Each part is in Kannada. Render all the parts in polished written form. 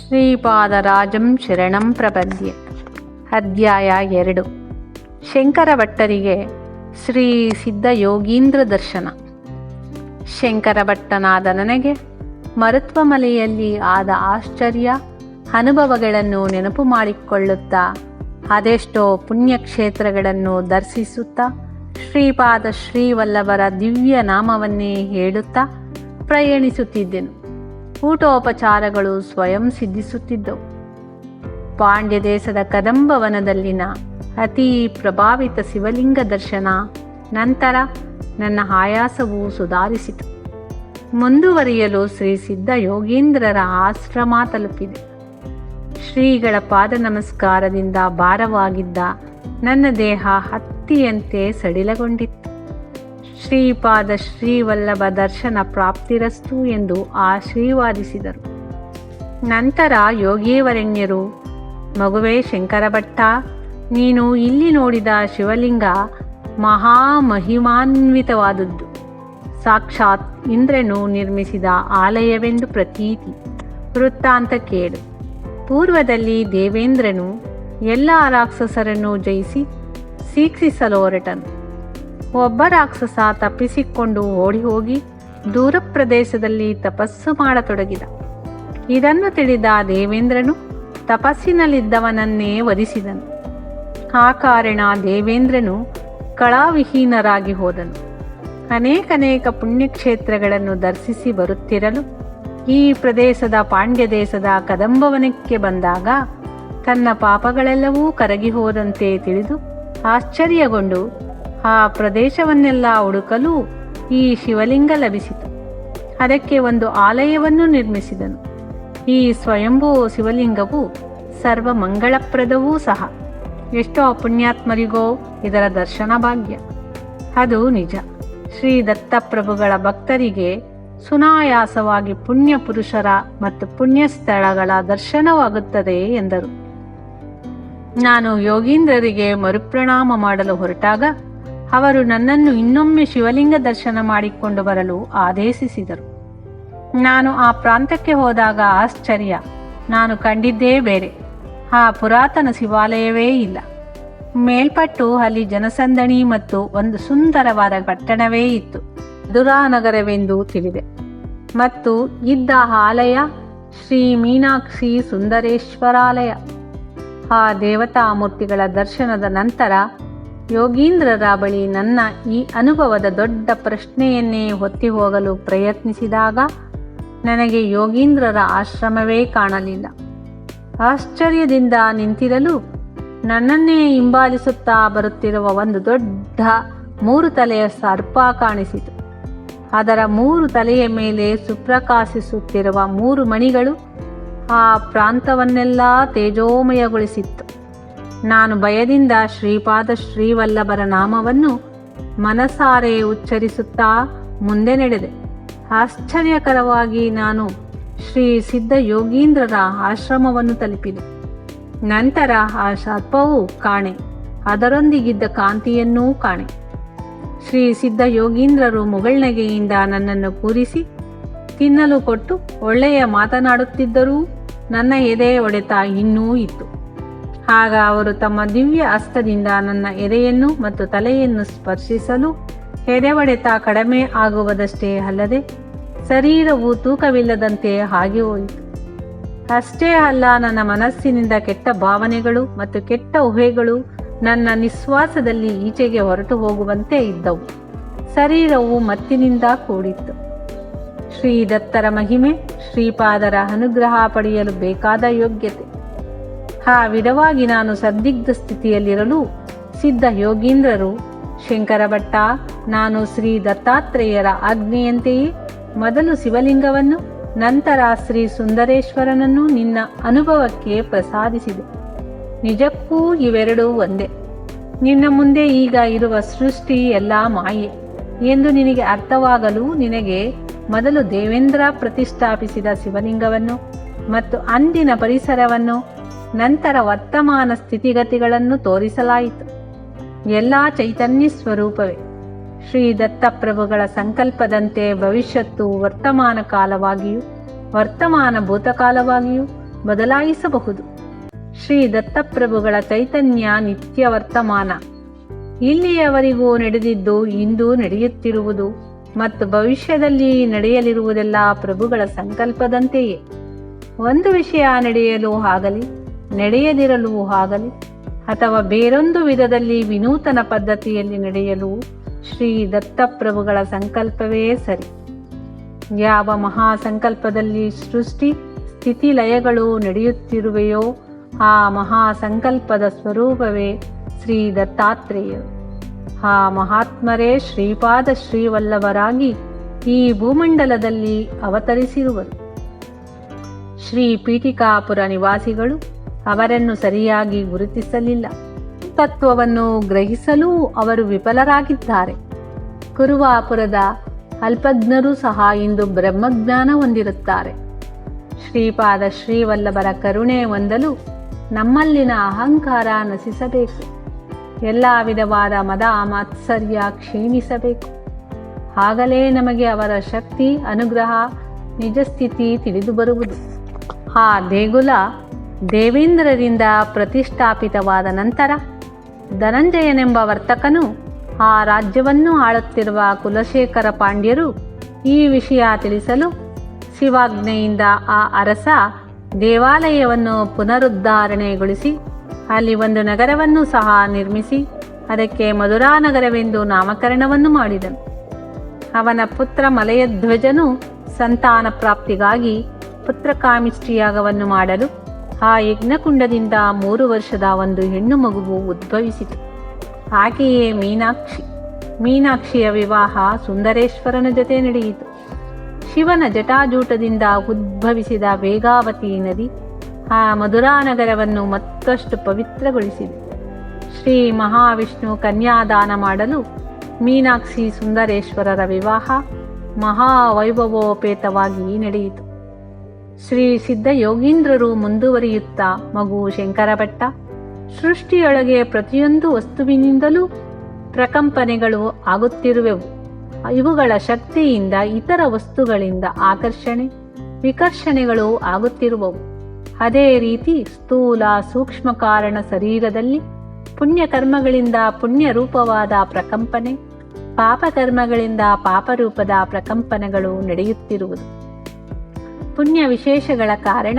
ಶ್ರೀಪಾದರಾಜಂ ಶರಣಂ ಪ್ರಪದ್ಯೆ. ಅಧ್ಯಾಯ 2. ಶಂಕರ ಭಟ್ಟರಿಗೆ ಶ್ರೀ ಸಿದ್ಧ ಯೋಗೀಂದ್ರ ದರ್ಶನ. ಶಂಕರ ಭಟ್ಟನಾದ ನನಗೆ ಮರುತ್ವಮಲೆಯಲ್ಲಿ ಆದ ಆಶ್ಚರ್ಯ ಅನುಭವಗಳನ್ನು ನೆನಪು ಮಾಡಿಕೊಳ್ಳುತ್ತಾ ಅದೆಷ್ಟೋ ಪುಣ್ಯಕ್ಷೇತ್ರಗಳನ್ನು ದರ್ಶಿಸುತ್ತಾ ಶ್ರೀಪಾದ ಶ್ರೀವಲ್ಲಭರ ದಿವ್ಯ ನಾಮವನ್ನೇ ಹೇಳುತ್ತಾ ಪ್ರಯಾಣಿಸುತ್ತಿದ್ದೆನು. ಊಟೋಪಚಾರಗಳು ಸ್ವಯಂ ಸಿದ್ಧಿಸುತ್ತಿದ್ದವು. ಪಾಂಡ್ಯ ದೇಶದ ಕದಂಬವನದಲ್ಲಿನ ಅತೀ ಪ್ರಭಾವಿತ ಶಿವಲಿಂಗ ದರ್ಶನ ನಂತರ ನನ್ನ ಆಯಾಸವು ಸುಧಾರಿಸಿತು. ಮುಂದುವರಿಯಲು ಶ್ರೀ ಸಿದ್ಧ ಯೋಗೀಂದ್ರರ ಆಶ್ರಮ ತಲುಪಿದೆ. ಶ್ರೀಗಳ ಪಾದ ನಮಸ್ಕಾರದಿಂದ ಭಾರವಾಗಿದ್ದ ನನ್ನ ದೇಹ ಹತ್ತಿಯಂತೆ ಸಡಿಲಗೊಂಡಿತ್ತು. ಶ್ರೀಪಾದ ಶ್ರೀವಲ್ಲಭ ದರ್ಶನ ಪ್ರಾಪ್ತಿರಸ್ತು ಎಂದು ಆಶೀರ್ವಾದಿಸಿದರು. ನಂತರ ಯೋಗೀವರೆಣ್ಯರು, ಮಗುವೇ ಶಂಕರ ಭಟ್ಟ, ನೀನು ಇಲ್ಲಿ ನೋಡಿದ ಶಿವಲಿಂಗ ಮಹಾಮಹಿಮಾನ್ವಿತವಾದದ್ದು. ಸಾಕ್ಷಾತ್ ಇಂದ್ರನು ನಿರ್ಮಿಸಿದ ಆಲಯವೆಂದು ಪ್ರತೀತಿ. ವೃತ್ತಾಂತ ಕೇಳು. ಪೂರ್ವದಲ್ಲಿ ದೇವೇಂದ್ರನು ಎಲ್ಲ ರಾಕ್ಷಸರನ್ನು ಜಯಿಸಿ ಶಿಕ್ಷಿಸಲು ಹೊರಟನು. ಒಬ್ಬ ರಾಕ್ಷಸ ತಪ್ಪಿಸಿಕೊಂಡು ಓಡಿ ಹೋಗಿ ದೂರ ಪ್ರದೇಶದಲ್ಲಿ ತಪಸ್ಸು ಮಾಡತೊಡಗಿದ. ಇದನ್ನು ತಿಳಿದ ದೇವೇಂದ್ರನು ತಪಸ್ಸಿನಲ್ಲಿದ್ದವನನ್ನೇ ವಧಿಸಿದನು. ಆ ಕಾರಣ ದೇವೇಂದ್ರನು ಕಳಾವಿಹೀನರಾಗಿ ಹೋದನು. ಅನೇಕ ಪುಣ್ಯಕ್ಷೇತ್ರಗಳನ್ನು ದರ್ಶಿಸಿ ಬರುತ್ತಿರಲು ಈ ಪ್ರದೇಶದ ಪಾಂಡ್ಯ ದೇಶದ ಕದಂಬವನಕ್ಕೆ ಬಂದಾಗ ತನ್ನ ಪಾಪಗಳೆಲ್ಲವೂ ಕರಗಿ ಹೋದಂತೆ ತಿಳಿದು ಆಶ್ಚರ್ಯಗೊಂಡು ಆ ಪ್ರದೇಶವನ್ನೆಲ್ಲ ಹುಡುಕಲು ಈ ಶಿವಲಿಂಗ ಲಭಿಸಿತು. ಅದಕ್ಕೆ ಒಂದು ಆಲಯವನ್ನು ನಿರ್ಮಿಸಿದನು. ಈ ಸ್ವಯಂಭೂ ಶಿವಲಿಂಗವು ಸರ್ವ ಮಂಗಳಪ್ರದವೂ ಸಹ. ಎಷ್ಟೋ ಪುಣ್ಯಾತ್ಮರಿಗೋ ಇದರ ದರ್ಶನ ಭಾಗ್ಯ. ಅದು ನಿಜ. ಶ್ರೀ ದತ್ತಪ್ರಭುಗಳ ಭಕ್ತರಿಗೆ ಸುನಾಯಾಸವಾಗಿ ಪುಣ್ಯ ಪುರುಷರ ಮತ್ತು ಪುಣ್ಯ ಸ್ಥಳಗಳ ದರ್ಶನವಾಗುತ್ತದೆ ಎಂದರು. ನಾನು ಯೋಗೀಂದ್ರರಿಗೆ ಮರುಪ್ರಣಾಮ ಮಾಡಲು ಹೊರಟಾಗ ಅವರು ನನ್ನನ್ನು ಇನ್ನೊಮ್ಮೆ ಶಿವಲಿಂಗ ದರ್ಶನ ಮಾಡಿಕೊಂಡು ಬರಲು ಆದೇಶಿಸಿದರು. ನಾನು ಆ ಪ್ರಾಂತಕ್ಕೆ ಹೋದಾಗ ಆಶ್ಚರ್ಯ, ನಾನು ಕಂಡಿದ್ದೇ ಬೇರೆ. ಆ ಪುರಾತನ ಶಿವಾಲಯವೇ ಇಲ್ಲ. ಮೇಲ್ಪಟ್ಟು ಅಲ್ಲಿ ಜನಸಂದಣಿ ಮತ್ತು ಒಂದು ಸುಂದರವಾದ ಪಟ್ಟಣವೇ ಇತ್ತು. ಮಧುರಾನಗರವೆಂದು ತಿಳಿದೆ. ಮತ್ತು ಇದ್ದ ಆಲಯ ಶ್ರೀ ಮೀನಾಕ್ಷಿ ಸುಂದರೇಶ್ವರಾಲಯ. ಆ ದೇವತಾ ಮೂರ್ತಿಗಳ ದರ್ಶನದ ನಂತರ ಯೋಗೀಂದ್ರರ ಬಳಿ ನನ್ನ ಈ ಅನುಭವದ ದೊಡ್ಡ ಪ್ರಶ್ನೆಯನ್ನೇ ಹೊತ್ತಿ ಹೋಗಲು ಪ್ರಯತ್ನಿಸಿದಾಗ ನನಗೆ ಯೋಗೀಂದ್ರರ ಆಶ್ರಮವೇ ಕಾಣಲಿಲ್ಲ. ಆಶ್ಚರ್ಯದಿಂದ ನಿಂತಿರಲು ನನ್ನನ್ನೇ ಹಿಂಬಾಲಿಸುತ್ತಾ ಬರುತ್ತಿರುವ ಒಂದು ದೊಡ್ಡ 3 ತಲೆಯ ಸರ್ಪ ಕಾಣಿಸಿತು. ಅದರ 3 ತಲೆಯ ಮೇಲೆ ಸುಪ್ರಕಾಶಿಸುತ್ತಿರುವ 3 ಮಣಿಗಳು ಆ ಪ್ರಾಂತವನ್ನೆಲ್ಲ ತೇಜೋಮಯಗೊಳಿಸಿತ್ತು. ನಾನು ಭಯದಿಂದ ಶ್ರೀಪಾದ ಶ್ರೀವಲ್ಲಭರ ನಾಮವನ್ನು ಮನಸಾರೆ ಉಚ್ಚರಿಸುತ್ತಾ ಮುಂದೆ ನಡೆದೆ. ಆಶ್ಚರ್ಯಕರವಾಗಿ ನಾನು ಶ್ರೀ ಸಿದ್ಧ ಯೋಗೀಂದ್ರರ ಆಶ್ರಮವನ್ನು ತಲುಪಿದೆ. ನಂತರ ಆ ಸರ್ಪವೂ ಕಾಣೆ, ಅದರೊಂದಿಗಿದ್ದ ಕಾಂತಿಯನ್ನೂ ಕಾಣೆ. ಶ್ರೀ ಸಿದ್ಧ ಯೋಗೀಂದ್ರರು ಮುಗುಳ್ನಗೆಯಿಂದ ನನ್ನನ್ನು ಕೂರಿಸಿ ತಿನ್ನಲು ಕೊಟ್ಟು ಒಳ್ಳೆಯ ಮಾತನಾಡುತ್ತಿದ್ದರೂ ನನ್ನ ಎದೆ ಹೊಡೆತ ಇನ್ನೂ ಇತ್ತು. ಆಗ ಅವರು ತಮ್ಮ ದಿವ್ಯ ಹಸ್ತದಿಂದ ನನ್ನ ಎದೆಯನ್ನು ಮತ್ತು ತಲೆಯನ್ನು ಸ್ಪರ್ಶಿಸಲು ಎದೆ ಹೊಡೆತ ಕಡಿಮೆ ಆಗುವುದಷ್ಟೇ ಅಲ್ಲದೆ ಶರೀರವು ತೂಕವಿಲ್ಲದಂತೆ ಆಗಿ ಹೋಯಿತು. ಅಷ್ಟೇ ಅಲ್ಲ, ನನ್ನ ಮನಸ್ಸಿನಿಂದ ಕೆಟ್ಟ ಭಾವನೆಗಳು ಮತ್ತು ಕೆಟ್ಟ ಊಹೆಗಳು ನನ್ನ ನಿಶ್ವಾಸದಲ್ಲಿ ಈಚೆಗೆ ಹೊರಟು ಹೋಗುವಂತೆ ಇದ್ದವು. ಶರೀರವು ಮತ್ತಿನಿಂದ ಕೂಡಿತ್ತು. ಶ್ರೀ ದತ್ತರ ಮಹಿಮೆ, ಶ್ರೀಪಾದರ ಅನುಗ್ರಹ ಪಡೆಯಲು ಬೇಕಾದ ಯೋಗ್ಯತೆ. ಆ ವಿಧವಾಗಿ ನಾನು ಸಂದಿಗ್ಧ ಸ್ಥಿತಿಯಲ್ಲಿರಲು ಸಿದ್ಧ ಯೋಗೀಂದ್ರರು, ಶಂಕರ ಭಟ್ಟ, ನಾನು ಶ್ರೀ ದತ್ತಾತ್ರೇಯರ ಆಜ್ಞೆಯಂತೆಯೇ ಮೊದಲು ಶಿವಲಿಂಗವನ್ನು ನಂತರ ಶ್ರೀ ಸುಂದರೇಶ್ವರನನ್ನು ನಿನ್ನ ಅನುಭವಕ್ಕೆ ಪ್ರಸಾದಿಸಿದೆ. ನಿಜಕ್ಕೂ ಇವೆರಡೂ ಒಂದೇ. ನಿನ್ನ ಮುಂದೆ ಈಗ ಇರುವ ಸೃಷ್ಟಿ ಎಲ್ಲ ಮಾಯೆ ಎಂದು ನಿನಗೆ ಅರ್ಥವಾಗಲು ನಿನಗೆ ಮೊದಲು ದೇವೇಂದ್ರ ಪ್ರತಿಷ್ಠಾಪಿಸಿದ ಶಿವಲಿಂಗವನ್ನು ಮತ್ತು ಅಂದಿನ ಪರಿಸರವನ್ನು ನಂತರ ವರ್ತಮಾನ ಸ್ಥಿತಿಗತಿಗಳನ್ನು ತೋರಿಸಲಾಯಿತು. ಎಲ್ಲ ಚೈತನ್ಯ ಸ್ವರೂಪವೇ. ಶ್ರೀ ದತ್ತಪ್ರಭುಗಳ ಸಂಕಲ್ಪದಂತೆ ಭವಿಷ್ಯತ್ತು ವರ್ತಮಾನ ಕಾಲವಾಗಿಯೂ ವರ್ತಮಾನ ಭೂತಕಾಲವಾಗಿಯೂ ಬದಲಾಯಿಸಬಹುದು. ಶ್ರೀ ದತ್ತಪ್ರಭುಗಳ ಚೈತನ್ಯ ನಿತ್ಯ ವರ್ತಮಾನ. ಇಲ್ಲಿಯವರೆಗೂ ನಡೆದಿದ್ದು, ಇಂದು ನಡೆಯುತ್ತಿರುವುದು ಮತ್ತು ಭವಿಷ್ಯದಲ್ಲಿ ನಡೆಯಲಿರುವುದೆಲ್ಲ ಪ್ರಭುಗಳ ಸಂಕಲ್ಪದಂತೆಯೇ. ಒಂದು ವಿಷಯ ನಡೆಯಲು ಆಗಲಿ, ನಡೆಯದಿರಲು ಆಗಲಿ, ಅಥವಾ ಬೇರೊಂದು ವಿಧದಲ್ಲಿ ವಿನೂತನ ಪದ್ಧತಿಯಲ್ಲಿ ನಡೆಯಲು ಶ್ರೀ ದತ್ತಪ್ರಭುಗಳ ಸಂಕಲ್ಪವೇ ಸರಿ. ಯಾವ ಮಹಾ ಸಂಕಲ್ಪದಲ್ಲಿ ಸೃಷ್ಟಿ ಸ್ಥಿತಿ ಲಯಗಳು ನಡೆಯುತ್ತಿರುವೆಯೋ ಆ ಮಹಾ ಸಂಕಲ್ಪದ ಸ್ವರೂಪವೇ ಶ್ರೀ ದತ್ತಾತ್ರೇಯರು. ಆ ಮಹಾತ್ಮರೇ ಶ್ರೀಪಾದ ಶ್ರೀವಲ್ಲಭರಾಗಿ ಈ ಭೂಮಂಡಲದಲ್ಲಿ ಅವತರಿಸಿರುವರು. ಶ್ರೀ ಪೀಠಿಕಾಪುರ ನಿವಾಸಿಗಳು ಅವರನ್ನು ಸರಿಯಾಗಿ ಗುರುತಿಸಲಿಲ್ಲ. ತತ್ವವನ್ನು ಗ್ರಹಿಸಲು ಅವರು ವಿಫಲರಾಗಿದ್ದಾರೆ. ಕುರುವಾಪುರದ ಅಲ್ಪಜ್ಞರೂ ಸಹ ಇಂದು ಬ್ರಹ್ಮಜ್ಞಾನ ಹೊಂದಿರುತ್ತಾರೆ. ಶ್ರೀಪಾದ ಶ್ರೀವಲ್ಲಭರ ಕರುಣೆ ಹೊಂದಲು ನಮ್ಮಲ್ಲಿನ ಅಹಂಕಾರ ನಶಿಸಬೇಕು. ಎಲ್ಲ ವಿಧವಾದ ಮದ ಮಾತ್ಸರ್ಯ ಕ್ಷೀಣಿಸಬೇಕು. ಆಗಲೇ ನಮಗೆ ಅವರ ಶಕ್ತಿ ಅನುಗ್ರಹ ನಿಜಸ್ಥಿತಿ ತಿಳಿದು ಬರುವುದು. ಆ ದೇಗುಲ ದೇವೇಂದ್ರರಿಂದ ಪ್ರತಿಷ್ಠಾಪಿತವಾದ ನಂತರ ಧನಂಜಯನೆಂಬ ವರ್ತಕನು ಆ ರಾಜ್ಯವನ್ನು ಆಳುತ್ತಿರುವ ಕುಲಶೇಖರ ಪಾಂಡ್ಯರು ಈ ವಿಷಯ ತಿಳಿಸಲು ಶಿವಾಜ್ಞೆಯಿಂದ ಆ ಅರಸ ದೇವಾಲಯವನ್ನು ಪುನರುದ್ಧಾರಣೆಗೊಳಿಸಿ ಅಲ್ಲಿ ಒಂದು ನಗರವನ್ನು ಸಹ ನಿರ್ಮಿಸಿ ಅದಕ್ಕೆ ಮಧುರಾ ನಗರವೆಂದು ನಾಮಕರಣವನ್ನು ಮಾಡಿದನು. ಅವನ ಪುತ್ರ ಮಲಯಧ್ವಜನು ಸಂತಾನ ಪ್ರಾಪ್ತಿಗಾಗಿ ಪುತ್ರಕಾಮಿಷ್ಟಿಯಾಗವನ್ನು ಮಾಡಲು ಆ ಯಜ್ಞಕುಂಡದಿಂದ 3 ವರ್ಷದ ಒಂದು ಹೆಣ್ಣು ಮಗುವು ಉದ್ಭವಿಸಿತು. ಆಕೆಯೇ ಮೀನಾಕ್ಷಿ. ಮೀನಾಕ್ಷಿಯ ವಿವಾಹ ಸುಂದರೇಶ್ವರನ ಜೊತೆ ನಡೆಯಿತು. ಶಿವನ ಜಟಾಜೂಟದಿಂದ ಉದ್ಭವಿಸಿದ ವೇಗಾವತಿ ನದಿ ಆ ಮಧುರಾ ನಗರವನ್ನು ಮತ್ತಷ್ಟು ಪವಿತ್ರಗೊಳಿಸಿದೆ. ಶ್ರೀ ಮಹಾವಿಷ್ಣು ಕನ್ಯಾದಾನ ಮಾಡಲು ಮೀನಾಕ್ಷಿ ಸುಂದರೇಶ್ವರರ ವಿವಾಹ ಮಹಾವೈಭವೋಪೇತವಾಗಿ ನಡೆಯಿತು. ಶ್ರೀ ಸಿದ್ಧ ಯೋಗೀಂದ್ರರು ಮುಂದುವರಿಯುತ್ತಾ ಮಗು ಶಂಕರಭಟ್ಟ, ಸೃಷ್ಟಿಯೊಳಗೆ ಪ್ರತಿಯೊಂದು ವಸ್ತುವಿನಿಂದಲೂ ಪ್ರಕಂಪನೆಗಳು ಆಗುತ್ತಿರುವೆವು. ಇವುಗಳ ಶಕ್ತಿಯಿಂದ ಇತರ ವಸ್ತುಗಳಿಂದ ಆಕರ್ಷಣೆ ವಿಕರ್ಷಣೆಗಳು ಆಗುತ್ತಿರುವವು. ಅದೇ ರೀತಿ ಸ್ಥೂಲ ಸೂಕ್ಷ್ಮ ಕಾರಣ ಶರೀರದಲ್ಲಿ ಪುಣ್ಯಕರ್ಮಗಳಿಂದ ಪುಣ್ಯರೂಪವಾದ ಪ್ರಕಂಪನೆ, ಪಾಪಕರ್ಮಗಳಿಂದ ಪಾಪರೂಪದ ಪ್ರಕಂಪನೆಗಳು ನಡೆಯುತ್ತಿರುವುದು. ಪುಣ್ಯ ವಿಶೇಷಗಳ ಕಾರಣ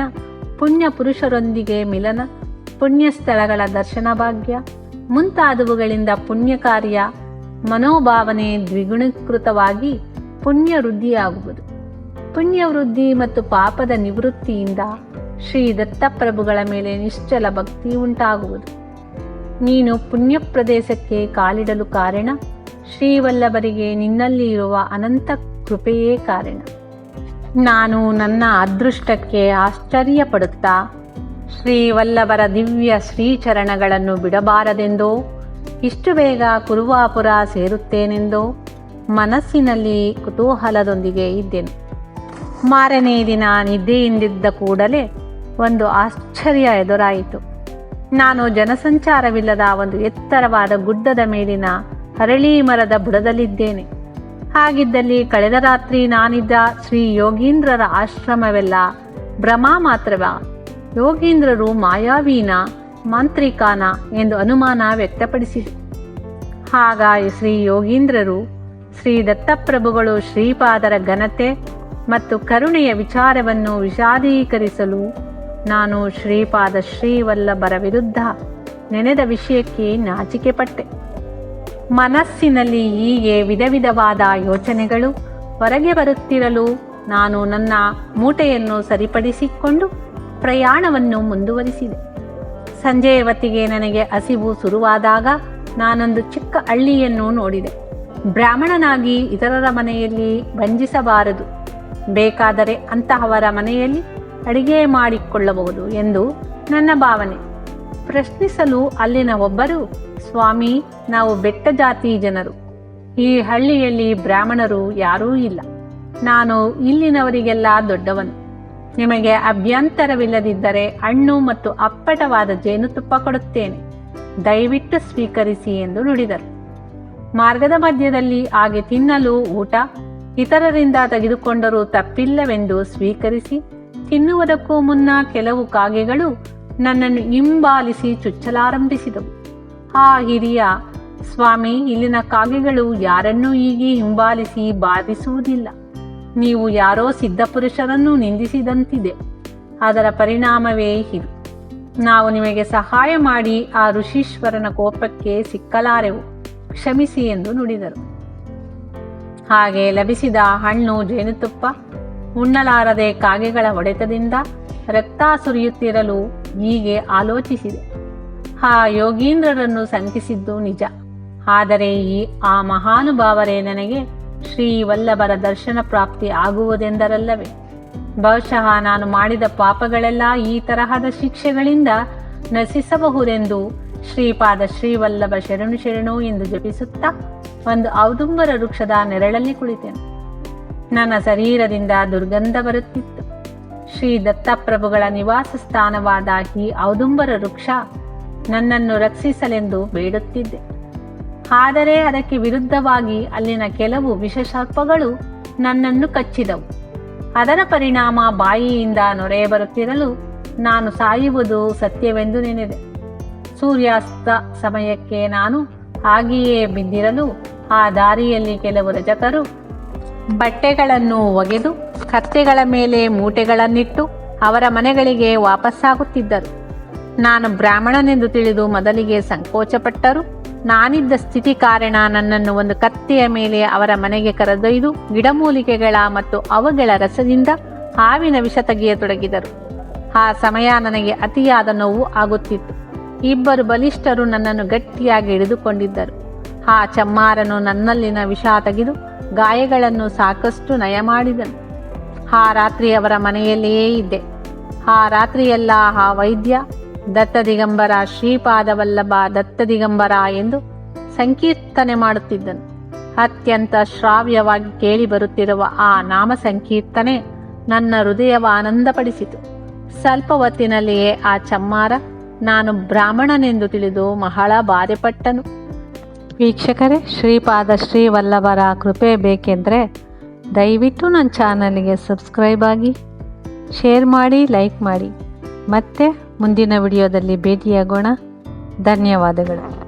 ಪುಣ್ಯ ಪುರುಷರೊಂದಿಗೆ ಮಿಲನ, ಪುಣ್ಯ ಸ್ಥಳಗಳ ದರ್ಶನ ಭಾಗ್ಯ ಮುಂತಾದವುಗಳಿಂದ ಪುಣ್ಯ ಕಾರ್ಯ ಮನೋಭಾವನೆ ದ್ವಿಗುಣೀಕೃತವಾಗಿ ಪುಣ್ಯ ವೃದ್ಧಿಯಾಗುವುದು. ಪುಣ್ಯ ವೃದ್ಧಿ ಮತ್ತು ಪಾಪದ ನಿವೃತ್ತಿಯಿಂದ ಶ್ರೀ ದತ್ತಪ್ರಭುಗಳ ಮೇಲೆ ನಿಶ್ಚಲ ಭಕ್ತಿ ಉಂಟಾಗುವುದು. ನೀನು ಪುಣ್ಯ ಪ್ರದೇಶಕ್ಕೆ ಕಾಲಿಡಲು ಕಾರಣ ಶ್ರೀವಲ್ಲಭರಿಗೆ ನಿನ್ನಲ್ಲಿ ಇರುವ ಅನಂತ ಕೃಪೆಯೇ ಕಾರಣ. ನಾನು ನನ್ನ ಅದೃಷ್ಟಕ್ಕೆ ಆಶ್ಚರ್ಯಪಡುತ್ತಾ ಶ್ರೀವಲ್ಲಭರ ದಿವ್ಯ ಶ್ರೀಚರಣಗಳನ್ನು ಬಿಡಬಾರದೆಂದೋ, ಇಷ್ಟು ಬೇಗ ಕುರುವಾಪುರ ಸೇರುತ್ತೇನೆಂದೋ ಮನಸ್ಸಿನಲ್ಲಿ ಕುತೂಹಲದೊಂದಿಗೆ ಇದ್ದೆನು. ಮಾರನೇ ದಿನ ನಿದ್ದೆಯಿಂದಿದ್ದ ಕೂಡಲೇ ಒಂದು ಆಶ್ಚರ್ಯ ಎದುರಾಯಿತು. ನಾನು ಜನಸಂಚಾರವಿಲ್ಲದ ಒಂದು ಎತ್ತರವಾದ ಗುಡ್ಡದ ಮೇಲಿನ ಅರಳಿ ಮರದ ಬುಡದಲ್ಲಿದ್ದೇನೆ. ಹಾಗಿದ್ದಲ್ಲಿ ಕಳೆದ ರಾತ್ರಿ ನಾನಿದ್ದ ಶ್ರೀ ಯೋಗೀಂದ್ರರ ಆಶ್ರಮವೆಲ್ಲ ಭ್ರಮ ಮಾತ್ರವ? ಯೋಗೀಂದ್ರರು ಮಾಯಾವೀನ ಮಾಂತ್ರಿಕಾನ ಎಂದು ಅನುಮಾನ ವ್ಯಕ್ತಪಡಿಸಿದೆ. ಆಗ ಶ್ರೀ ಯೋಗೀಂದ್ರರು ಶ್ರೀ ದತ್ತಪ್ರಭುಗಳು ಶ್ರೀಪಾದರ ಘನತೆ ಮತ್ತು ಕರುಣೆಯ ವಿಚಾರವನ್ನು ವಿಷಾದೀಕರಿಸಲು ನಾನು ಶ್ರೀಪಾದ ಶ್ರೀವಲ್ಲಭರ ವಿರುದ್ಧ ನೆನೆದ ವಿಷಯಕ್ಕೆ ನಾಚಿಕೆ ಪಟ್ಟೆ. ಮನಸ್ಸಿನಲ್ಲಿ ಹೀಗೆ ವಿಧ ವಿಧವಾದ ಯೋಚನೆಗಳು ಹೊರಗೆ ಬರುತ್ತಿರಲು ನಾನು ನನ್ನ ಮೂಟೆಯನ್ನು ಸರಿಪಡಿಸಿಕೊಂಡು ಪ್ರಯಾಣವನ್ನು ಮುಂದುವರಿಸಿದೆ. ಸಂಜೆಯ ಹೊತ್ತಿಗೆ ನನಗೆ ಹಸಿವು ಶುರುವಾದಾಗ ನಾನೊಂದು ಚಿಕ್ಕ ಹಳ್ಳಿಯನ್ನು ನೋಡಿದೆ. ಬ್ರಾಹ್ಮಣನಾಗಿ ಇತರರ ಮನೆಯಲ್ಲಿ ಭಂಜಿಸಬಾರದು, ಬೇಕಾದರೆ ಅಂತಹವರ ಮನೆಯಲ್ಲಿ ಅಡಿಗೆ ಮಾಡಿಕೊಳ್ಳಬಹುದು ಎಂದು ನನ್ನ ಭಾವನೆ. ಪ್ರಶ್ನಿಸಲು ಅಲ್ಲಿನ ಒಬ್ಬರು, ಸ್ವಾಮಿ, ನಾವು ಬೆಟ್ಟ ಜಾತಿ ಜನರು, ಈ ಹಳ್ಳಿಯಲ್ಲಿ ಬ್ರಾಹ್ಮಣರು ಯಾರೂ ಇಲ್ಲ. ನಾನು ಇಲ್ಲಿನವರಿಗೆಲ್ಲ ದೊಡ್ಡವನು. ನಿಮಗೆ ಅಭ್ಯಂತರವಿಲ್ಲದಿದ್ದರೆ ಹಣ್ಣು ಮತ್ತು ಅಪ್ಪಟವಾದ ಜೇನುತುಪ್ಪ ಕೊಡುತ್ತೇನೆ, ದಯವಿಟ್ಟು ಸ್ವೀಕರಿಸಿ ಎಂದು ನುಡಿದರು. ಮಾರ್ಗದ ಮಧ್ಯದಲ್ಲಿ ಹಾಗೆ ತಿನ್ನಲು ಊಟ ಇತರರಿಂದ ತೆಗೆದುಕೊಂಡರೂ ತಪ್ಪಿಲ್ಲವೆಂದು ಸ್ವೀಕರಿಸಿ ತಿನ್ನುವುದಕ್ಕೂ ಮುನ್ನ ಕೆಲವು ಕಾಗೆಗಳು ನನ್ನನ್ನು ಹಿಂಬಾಲಿಸಿ ಚುಚ್ಚಲಾರಂಭಿಸಿದವು. ಆ ಹಿರಿಯ ಸ್ವಾಮಿ, ಇಲ್ಲಿನ ಕಾಗೆಗಳು ಯಾರನ್ನೂ ಹೀಗೆ ಹಿಂಬಾಲಿಸಿ ಬಾಧಿಸುವುದಿಲ್ಲ. ನೀವು ಯಾರೋ ಸಿದ್ಧಪುರುಷರನ್ನು ನಿಂದಿಸಿದಂತಿದೆ. ಅದರ ಪರಿಣಾಮವೇ ಇದು. ನಾವು ನಿಮಗೆ ಸಹಾಯ ಮಾಡಿ ಆ ಋಷೀಶ್ವರನ ಕೋಪಕ್ಕೆ ಸಿಕ್ಕಲಾರೆವು, ಕ್ಷಮಿಸಿ ಎಂದು ನುಡಿದರು. ಹಾಗೆ ಲಭಿಸಿದ ಹಣ್ಣು, ಜೇನುತುಪ್ಪ ಉಣ್ಣಲಾರದೆ ಕಾಗೆಗಳ ಹೊಡೆತದಿಂದ ರಕ್ತ ಸುರಿಯುತ್ತಿರಲು ಹೀಗೆ ಆಲೋಚಿಸಿದೆ. ಆ ಯೋಗೀಂದ್ರರನ್ನು ಶಂಕಿಸಿದ್ದು ನಿಜ. ಆದರೆ ಆ ಮಹಾನುಭಾವರೇ ನನಗೆ ಶ್ರೀವಲ್ಲಭರ ದರ್ಶನ ಪ್ರಾಪ್ತಿ ಆಗುವುದೆಂದರಲ್ಲವೇ? ಬಹುಶಃ ನಾನು ಮಾಡಿದ ಪಾಪಗಳೆಲ್ಲ ಈ ತರಹದ ಶಿಕ್ಷೆಗಳಿಂದ ನಶಿಸಬಹುದೆಂದು ಶ್ರೀಪಾದ ಶ್ರೀವಲ್ಲಭ ಶರಣು ಶರಣು ಎಂದು ಜಪಿಸುತ್ತಾ ಒಂದು ಔದುಂಬರ ವೃಕ್ಷದ ನೆರಳಲ್ಲಿ ಕುಳಿತೆನು. ನನ್ನ ಶರೀರದಿಂದ ದುರ್ಗಂಧ ಬರುತ್ತಿತ್ತು. ಶ್ರೀ ದತ್ತಪ್ರಭುಗಳ ನಿವಾಸ ಸ್ಥಾನವಾದ ಈ ಔದುಂಬರ ವೃಕ್ಷ ನನ್ನನ್ನು ರಕ್ಷಿಸಲೆಂದು ಬೇಡುತ್ತಿದ್ದೆ. ಆದರೆ ಅದಕ್ಕೆ ವಿರುದ್ಧವಾಗಿ ಅಲ್ಲಿನ ಕೆಲವು ವಿಷಸರ್ಪಗಳು ನನ್ನನ್ನು ಕಚ್ಚಿದವು. ಅದರ ಪರಿಣಾಮ ಬಾಯಿಯಿಂದ ನೊರೆ ಬರುತ್ತಿರಲು ನಾನು ಸಾಯುವುದು ಸತ್ಯವೆಂದು ನೆನೆದೆ. ಸೂರ್ಯಾಸ್ತ ಸಮಯಕ್ಕೆ ನಾನು ಹಾಗೆಯೇ ಬಿದ್ದಿರಲು ಆ ದಾರಿಯಲ್ಲಿ ಕೆಲವು ರಜಕರು ಬಟ್ಟೆಗಳನ್ನು ಒಗೆದು ಕತ್ತೆಗಳ ಮೇಲೆ ಮೂಟೆಗಳನ್ನಿಟ್ಟು ಅವರ ಮನೆಗಳಿಗೆ ವಾಪಸ್ಸಾಗುತ್ತಿದ್ದರು. ನಾನು ಬ್ರಾಹ್ಮಣನೆಂದು ತಿಳಿದು ಮೊದಲಿಗೆ ಸಂಕೋಚಪಟ್ಟರು. ನಾನಿದ್ದ ಸ್ಥಿತಿ ಕಾರಣ ನನ್ನನ್ನು ಒಂದು ಕತ್ತೆಯ ಮೇಲೆ ಅವರ ಮನೆಗೆ ಕರೆದೊಯ್ದು ಗಿಡಮೂಲಿಕೆಗಳ ಮತ್ತು ಅವುಗಳ ರಸದಿಂದ ಹಾವಿನ ವಿಷ ತೆಗೆಯತೊಡಗಿದರು. ಆ ಸಮಯ ನನಗೆ ಅತಿಯಾದ ನೋವು ಆಗುತ್ತಿತ್ತು. ಇಬ್ಬರು ಬಲಿಷ್ಠರು ನನ್ನನ್ನು ಗಟ್ಟಿಯಾಗಿ ಹಿಡಿದುಕೊಂಡಿದ್ದರು. ಆ ಚಮ್ಮಾರನು ನನ್ನಲ್ಲಿನ ವಿಷ ತೆಗೆದು ಗಾಯಗಳನ್ನು ಸಾಕಷ್ಟು ನಯ ಮಾಡಿದನು. ಆ ರಾತ್ರಿ ಅವರ ಮನೆಯಲ್ಲಿಯೇ ಇದ್ದೆ. ಆ ರಾತ್ರಿಯೆಲ್ಲ ಆ ವೈದ್ಯ ದತ್ತದಿಗಂಬರ, ಶ್ರೀಪಾದವಲ್ಲಭ ದತ್ತದಿಗಂಬರ ಎಂದು ಸಂಕೀರ್ತನೆ ಮಾಡುತ್ತಿದ್ದನು. ಅತ್ಯಂತ ಶ್ರಾವ್ಯವಾಗಿ ಕೇಳಿ ಬರುತ್ತಿರುವ ಆ ನಾಮ ಸಂಕೀರ್ತನೆ ನನ್ನ ಹೃದಯವ ಆನಂದಪಡಿಸಿತು. ಸ್ವಲ್ಪ ಹೊತ್ತಿನಲ್ಲಿಯೇ ಆ ಚಮ್ಮಾರ ನಾನು ಬ್ರಾಹ್ಮಣನೆಂದು ತಿಳಿದು ಬಹಳ ಬಾಧೆಪಟ್ಟನು. ವೀಕ್ಷಕರೇ, ಶ್ರೀಪಾದ ಶ್ರೀವಲ್ಲಭರ ಕೃಪೆ ಬೇಕೆಂದರೆ ದಯವಿಟ್ಟು ನನ್ನ ಚಾನಲ್ಗೆ ಸಬ್ಸ್ಕ್ರೈಬ್ ಆಗಿ, ಶೇರ್ ಮಾಡಿ, ಲೈಕ್ ಮಾಡಿ. ಮತ್ತೆ ಮುಂದಿನ ವಿಡಿಯೋದಲ್ಲಿ ಭೇಟಿಯಾಗೋಣ. ಧನ್ಯವಾದಗಳು.